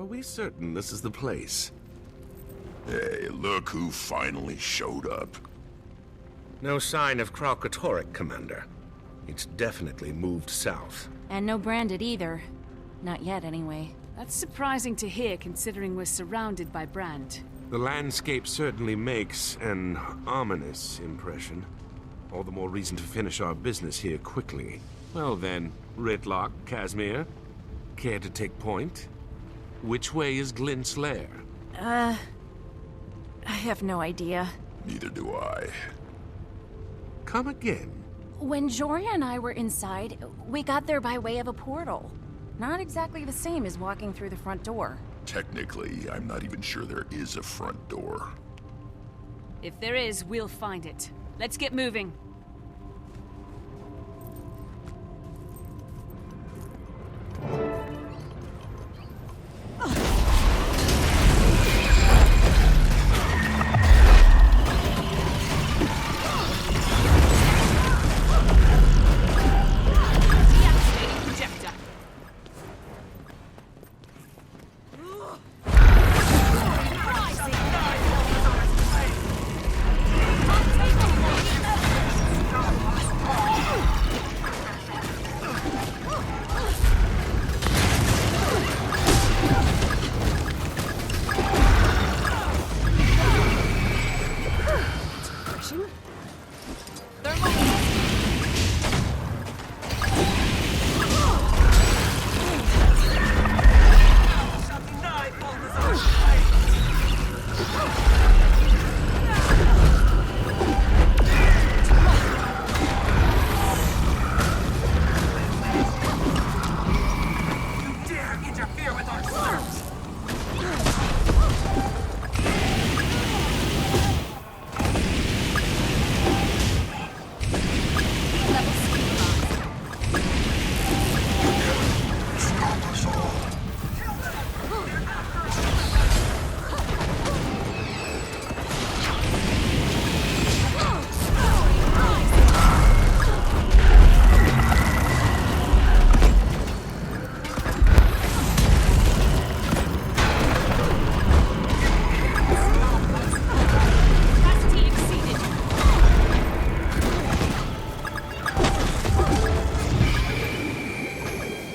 we certain this is the place? Hey, look who finally showed up. No sign of Kralkatorrik, Commander. It's definitely moved south. And no branded either. Not yet, anyway. That's surprising to hear, considering we're surrounded by brand. The landscape certainly makes an ominous impression. All the more reason to finish our business here quickly. Well then, Ritlock, Casimir, care to take point? Which way is Glint's lair? I have no idea. Neither do I. Come again. When Joria and I were inside, we got there by way of a portal. Not exactly the same as walking through the front door. Technically, I'm not even sure there is a front door. If there is, we'll find it. Let's get moving.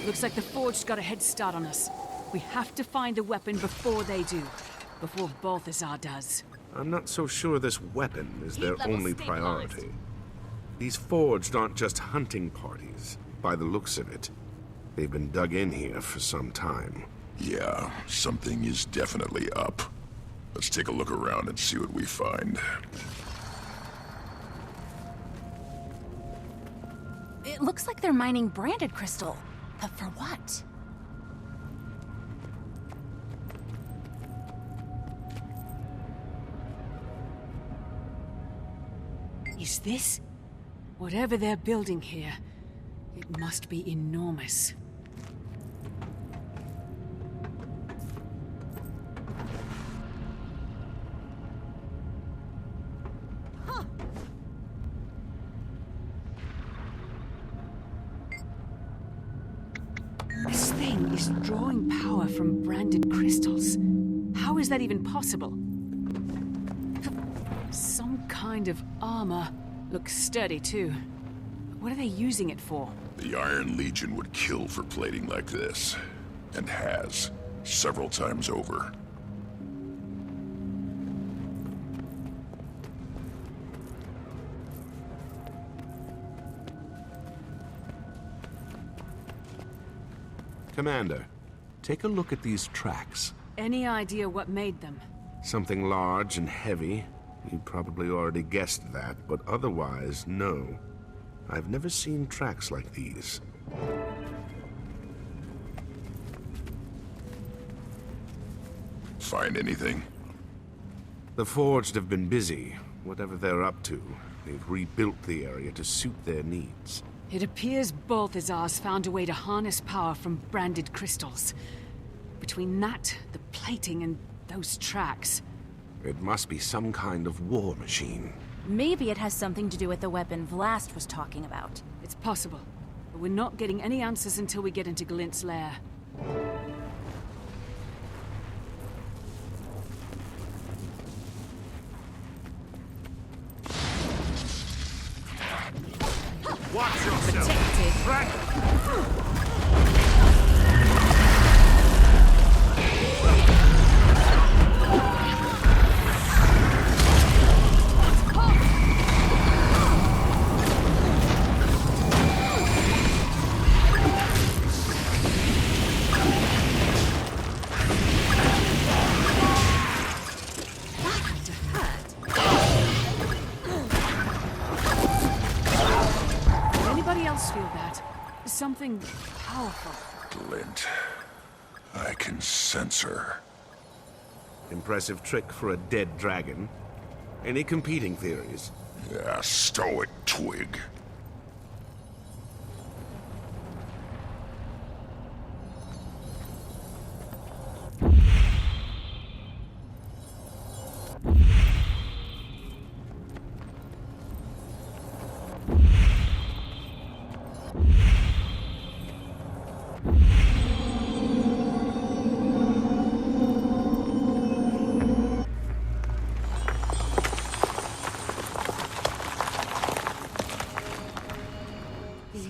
Looks like the Forged got a head start on us. We have to find the weapon before they do. Before Balthazar does. I'm not so sure this weapon is their level only stabilized. priority. These Forged aren't just hunting parties. By the looks of it, they've been dug in here for some time. Yeah, something is definitely up. Let's take a look around and see what we find. It looks like they're mining branded crystal. But for what? Is this? Whatever they're building here, it must be enormous. Huh. This thing is drawing power from branded crystals. How is that even possible? Some kind of armor. Looks sturdy, too. What are they using it for? The Iron Legion would kill for plating like this. And has. Several times over. Commander, take a look at these tracks. Any idea what made them? Something large and heavy. You'd probably already guessed that, but otherwise, no. I've never seen tracks like these. Find anything? The Forged have been busy. Whatever they're up to, they've rebuilt the area to suit their needs. It appears Balthazar's found a way to harness power from branded crystals. Between that, the plating, and those tracks... It must be some kind of war machine. Maybe it has something to do with the weapon Vlast was talking about. It's possible, but we're not getting any answers until we get into Glint's lair. Watch yourself! Protected. Dragon! Anybody else feel that? Something powerful. Glint. I can sense her. Impressive trick for a dead dragon. Any competing theories? Yeah, stow it, twig.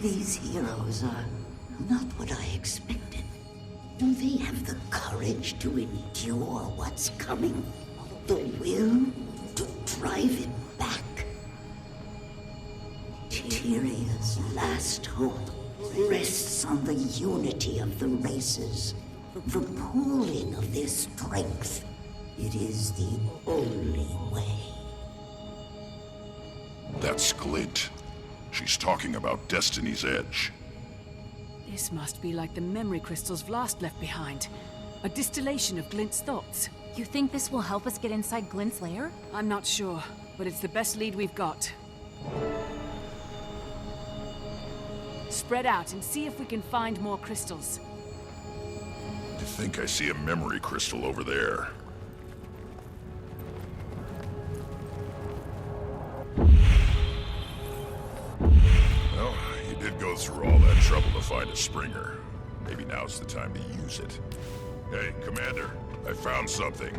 These heroes are not what I expected. Do they have the courage to endure what's coming? The will to drive it back? Tyria's last hope rests on the unity of the races, the pooling of their strength. It is the only way. That's Glint. She's talking about Destiny's Edge. This must be like the memory crystals Vlast left behind. A distillation of Glint's thoughts. You think this will help us get inside Glint's lair? I'm not sure, but it's the best lead we've got. Spread out and see if we can find more crystals. I think I see a memory crystal over there. Well, you did go through all that trouble to find a Springer. Maybe now's the time to use it. Hey, Commander, I found something.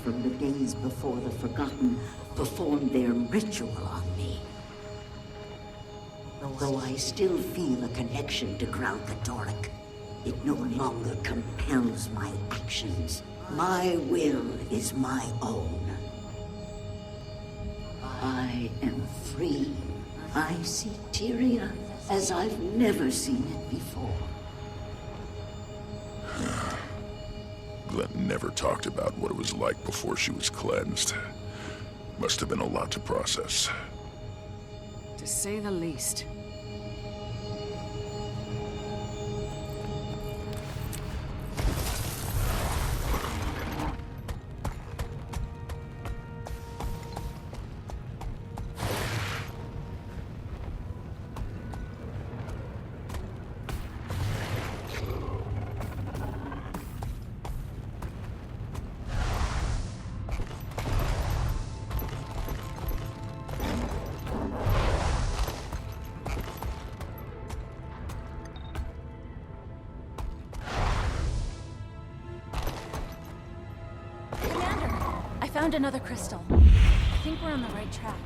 from the days before the Forgotten performed their ritual on me. Though I still feel a connection to Crown Catholic, it no longer compels my actions. My will is my own. I am free. I see Tyria as I've never seen it before. Glenn never talked about what it was like before she was cleansed. Must have been a lot to process. To say the least. Found another crystal. I think we're on the right track.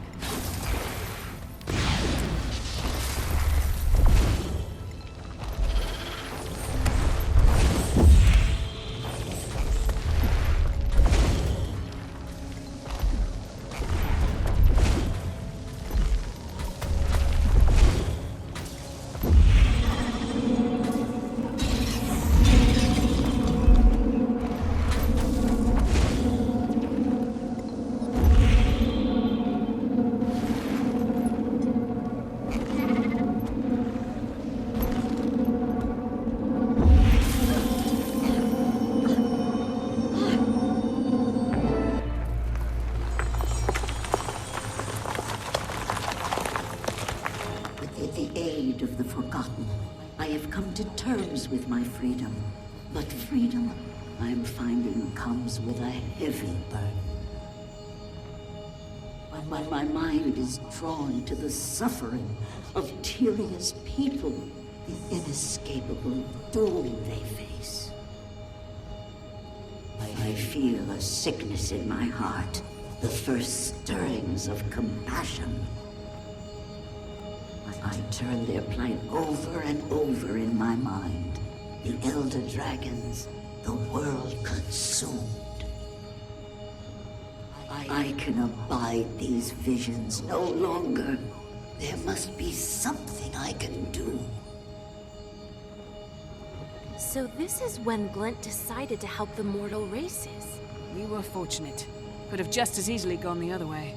Of the Forgotten, I have come to terms with my freedom. But freedom, I am finding, comes with a heavy burden. When my mind is drawn to the suffering of Tyria's people, the inescapable doom they face. I feel a sickness in my heart, the first stirrings of compassion. I turn their plight over and over in my mind. The Elder Dragons, the world consumed. I can abide these visions no longer. There must be something I can do. So this is when Glent decided to help the mortal races. We were fortunate. Could have just as easily gone the other way.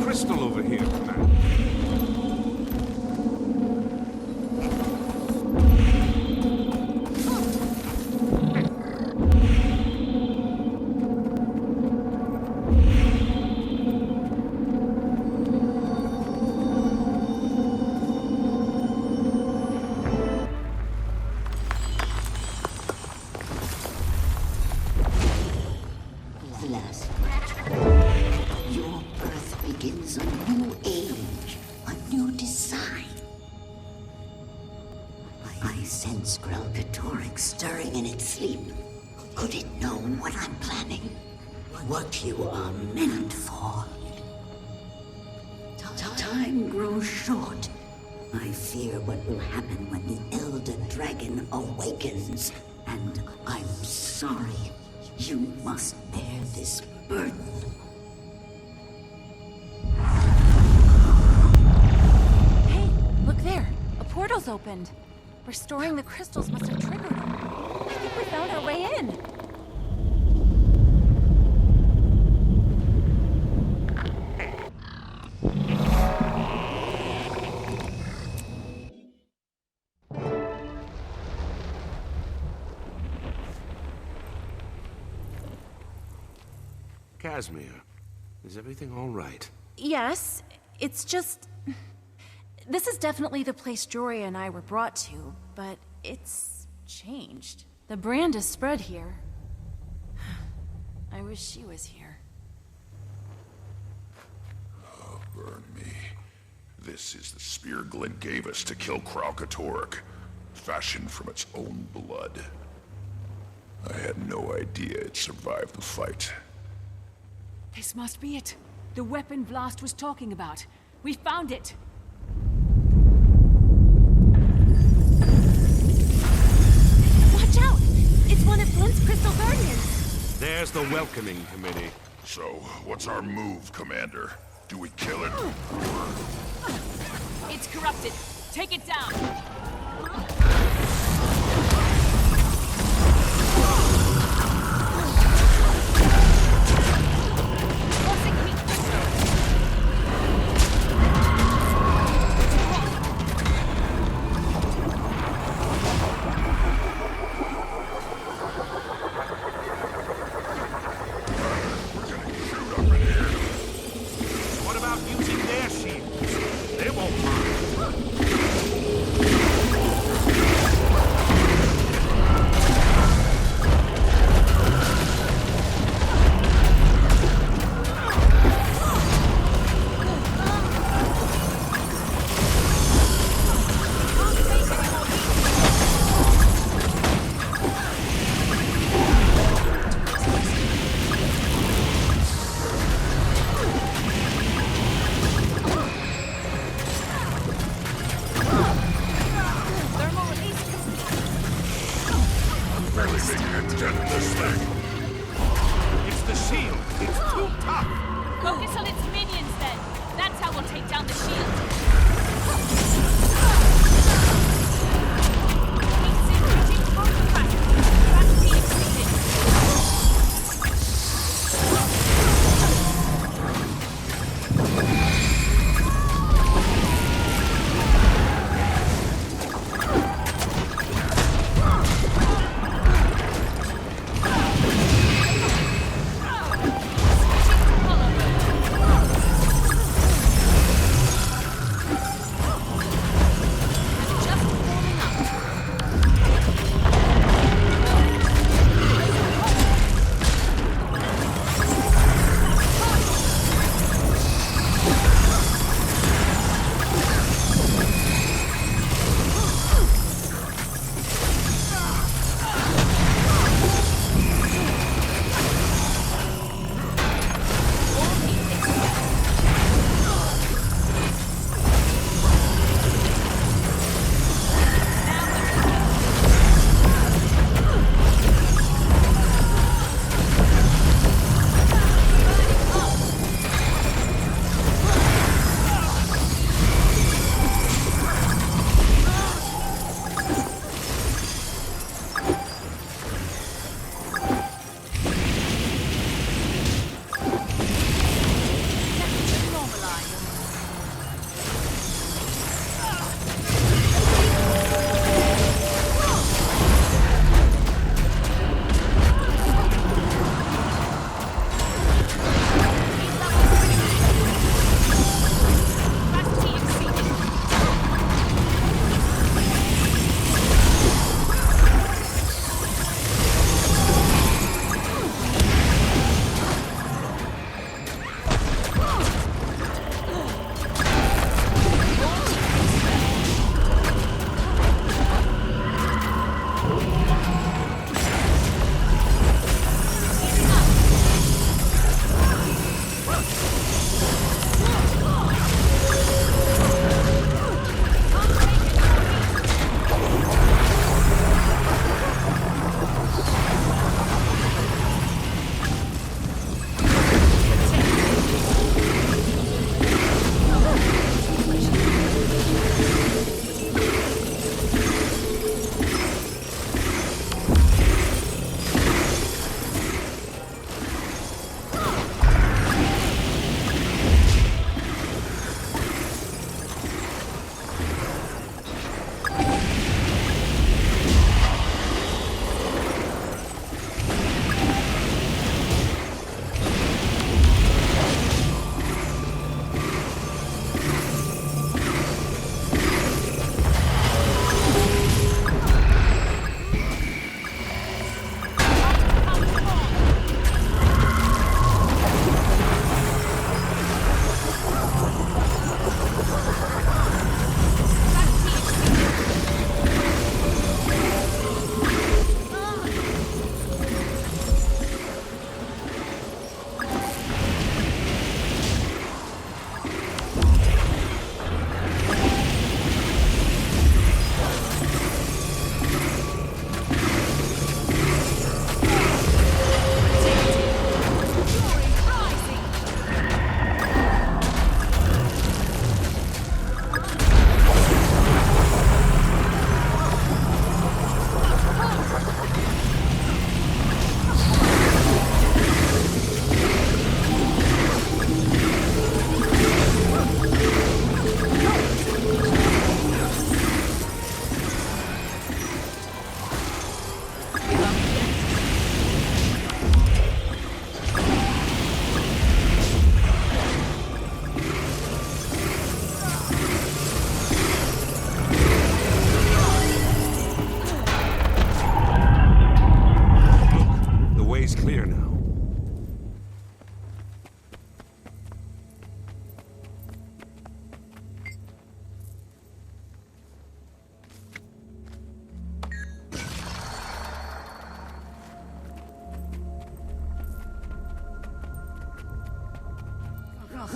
Crystal over here, man. What you are meant for. Time grows short. I fear what will happen when the Elder Dragon awakens. And I'm sorry. You must bear this burden. Hey, look there. A portal's opened. Restoring the crystals must have triggered it. I think we found our way in. Casimir, is everything all right? Yes, it's just... This is definitely the place Jory and I were brought to, but it's changed. The brand is spread here. I wish she was here. Oh, burn me. This is the spear Glint gave us to kill Kralkatork, fashioned from its own blood. I had no idea it survived the fight. This must be it. The weapon Blast was talking about. We found it! Watch out! It's one of Glint's crystal guardians! There's the welcoming committee. So, what's our move, Commander? Do we kill it? It's corrupted. Take it down! What about using their shields? They won't mind. Really making a dent in this thing. It's the shield. It's too tough. Focus on its minions, then. That's how we'll take down the shield. It's in contact. Capacity exceeded.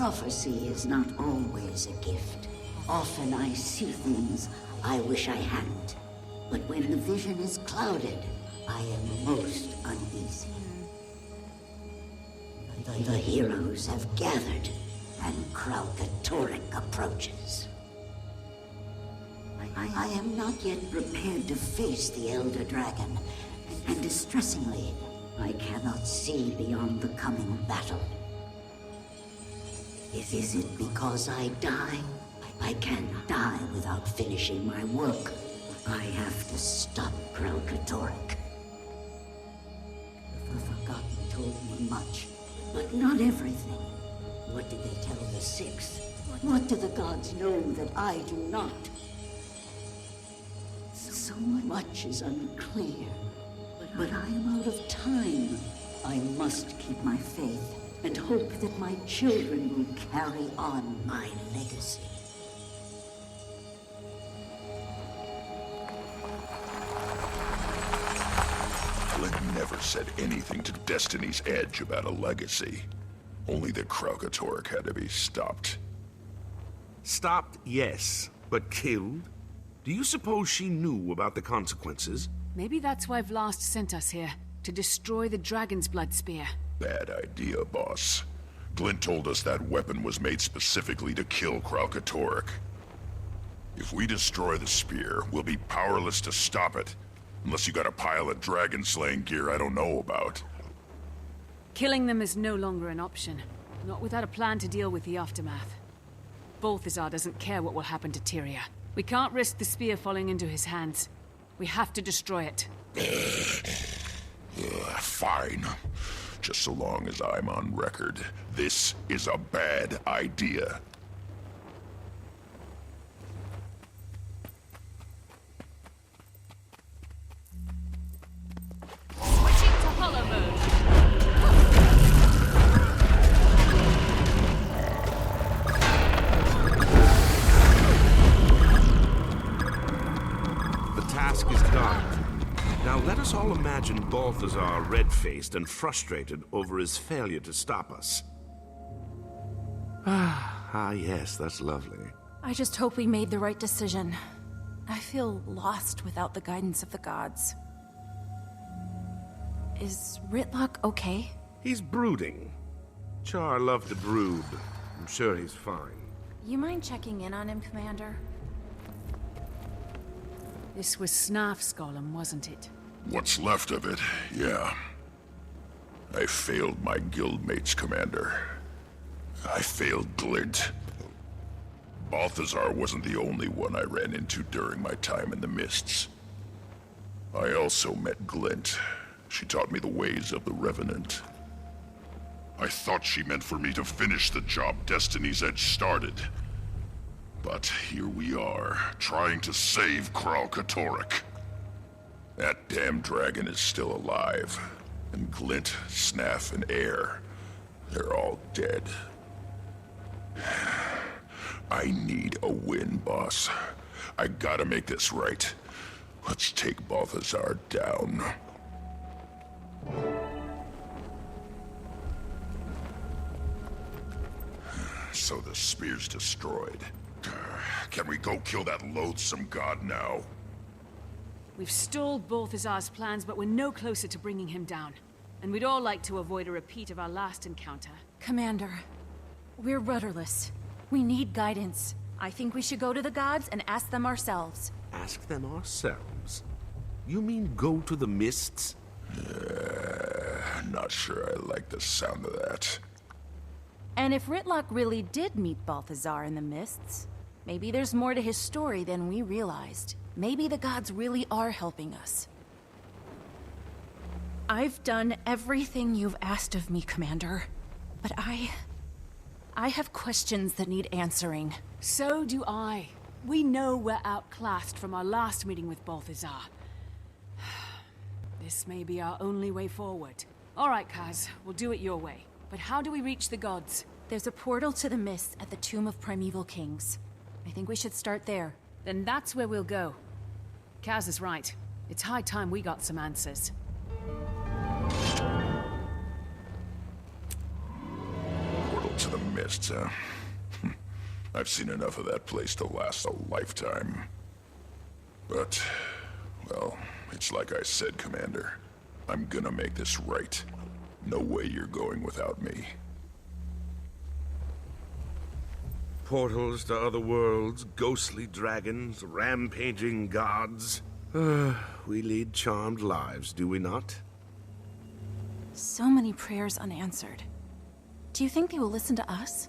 Prophecy is not always a gift. Often I see things I wish I hadn't. But when the vision is clouded, I am most uneasy. The heroes have gathered, and Kralkatorrik approaches. I am not yet prepared to face the Elder Dragon, and distressingly, I cannot see beyond the coming battle. Is it because I die? I can't die without finishing my work. I have to stop Kralkatorrik. The Forgotten told me much, but not everything. What did they tell the Six? What do the gods know that I do not? So much is unclear, but I am out of time. I must keep my faith and hope that my children will carry on my legacy. Flint never said anything to Destiny's Edge about a legacy. Only that Kralkatorrik had to be stopped. Stopped, yes, but killed? Do you suppose she knew about the consequences? Maybe that's why Vlast sent us here, to destroy the Dragon's Blood Spear. Bad idea, boss. Glint told us that weapon was made specifically to kill Kralkatorrik. If we destroy the spear, we'll be powerless to stop it. Unless you got a pile of dragon-slaying gear I don't know about. Killing them is no longer an option. Not without a plan to deal with the aftermath. Balthazar doesn't care what will happen to Tyria. We can't risk the spear falling into his hands. We have to destroy it. Fine. Just so long as I'm on record. This is a bad idea. Switching to hollow mode. The task is done. Now let us all imagine Balthazar red-faced and frustrated over his failure to stop us. Yes, that's lovely. I just hope we made the right decision. I feel lost without the guidance of the gods. Is Ritlock okay? He's brooding. Char loved to brood. I'm sure he's fine. You mind checking in on him, Commander? This was Snarf's golem, wasn't it? What's left of it, yeah. I failed my guildmates, Commander. I failed Glint. Balthazar wasn't the only one I ran into during my time in the Mists. I also met Glint. She taught me the ways of the Revenant. I thought she meant for me to finish the job Destiny's Edge started. But here we are, trying to save Kralkatorrik. That damn dragon is still alive. And Glint, Snaff, and Air, they're all dead. I need a win, boss. I gotta make this right. Let's take Balthazar down. So the spear's destroyed. Can we go kill that loathsome god now? We've stalled Balthazar's plans, but we're no closer to bringing him down. And we'd all like to avoid a repeat of our last encounter. Commander, we're rudderless. We need guidance. I think we should go to the gods and ask them ourselves. Ask them ourselves? You mean go to the Mists? Not sure I like the sound of that. And if Ritlock really did meet Balthazar in the Mists, maybe there's more to his story than we realized. Maybe the gods really are helping us. I've done everything you've asked of me, Commander. But I have questions that need answering. So do I. We know we're outclassed from our last meeting with Balthazar. This may be our only way forward. All right, Kaz, we'll do it your way. But how do we reach the gods? There's a portal to the Mists at the Tomb of Primeval Kings. I think we should start there. Then that's where we'll go. Kaz is right. It's high time we got some answers. Portal to the Colonists, huh? I've seen enough of that place to last a lifetime. But, well, it's like I said, Commander. I'm gonna make this right. No way you're going without me. Portals to other worlds, ghostly dragons, rampaging gods. We lead charmed lives, do we not? So many prayers unanswered. Do you think they will listen to us?